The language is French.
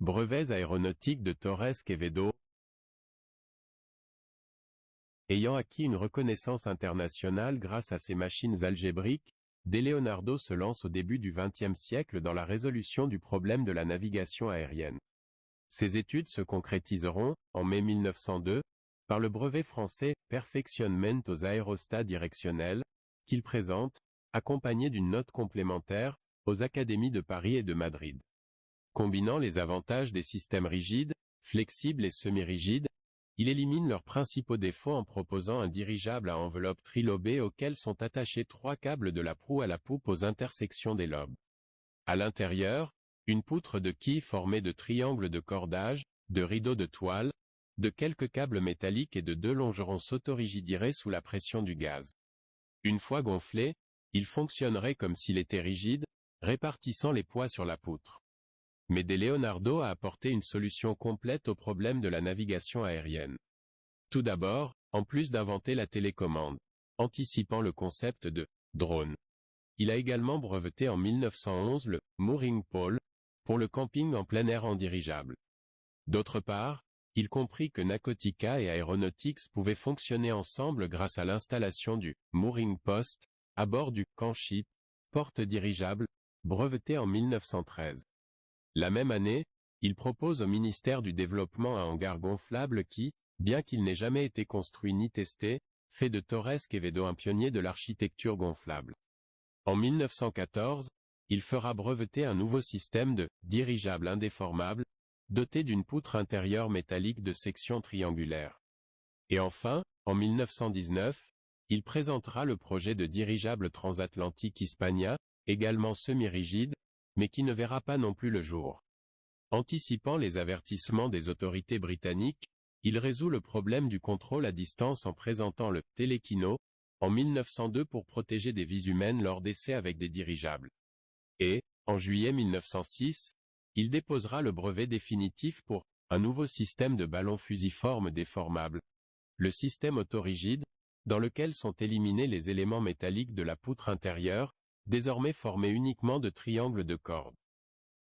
Brevets aéronautiques de Torres Quevedo. Ayant acquis une reconnaissance internationale grâce à ses machines algébriques, De Leonardo se lance au début du XXe siècle dans la résolution du problème de la navigation aérienne. Ses études se concrétiseront, en mai 1902, par le brevet français « Perfectionnement aux aérostats directionnels » qu'il présente, accompagné d'une note complémentaire, aux académies de Paris et de Madrid. Combinant les avantages des systèmes rigides, flexibles et semi-rigides, il élimine leurs principaux défauts en proposant un dirigeable à enveloppe trilobée auquel sont attachés 3 câbles de la proue à la poupe aux intersections des lobes. À l'intérieur, une poutre de quille formée de triangles de cordage, de rideaux de toile, de quelques câbles métalliques et de 2 longerons s'autorigidiraient sous la pression du gaz. Une fois gonflé, il fonctionnerait comme s'il était rigide, répartissant les poids sur la poutre. Mais De Leonardo a apporté une solution complète au problème de la navigation aérienne. Tout d'abord, en plus d'inventer la télécommande, anticipant le concept de drone, il a également breveté en 1911 le mooring pole pour le camping en plein air en dirigeable. D'autre part, il comprit que Nacotica et Aeronautics pouvaient fonctionner ensemble grâce à l'installation du mooring post à bord du Canship, porte-dirigeable, breveté en 1913. La même année, il propose au ministère du Développement un hangar gonflable qui, bien qu'il n'ait jamais été construit ni testé, fait de Torres Quevedo un pionnier de l'architecture gonflable. En 1914, il fera breveter un nouveau système de dirigeable indéformable, doté d'une poutre intérieure métallique de section triangulaire. Et enfin, en 1919, il présentera le projet de dirigeable transatlantique Hispania, également semi-rigide, mais qui ne verra pas non plus le jour. Anticipant les avertissements des autorités britanniques, il résout le problème du contrôle à distance en présentant le Telekino, en 1902 pour protéger des vies humaines lors d'essais avec des dirigeables. Et, en juillet 1906, il déposera le brevet définitif pour un nouveau système de ballon fusiforme déformable, le système autorigide, dans lequel sont éliminés les éléments métalliques de la poutre intérieure, désormais formés uniquement de triangles de cordes.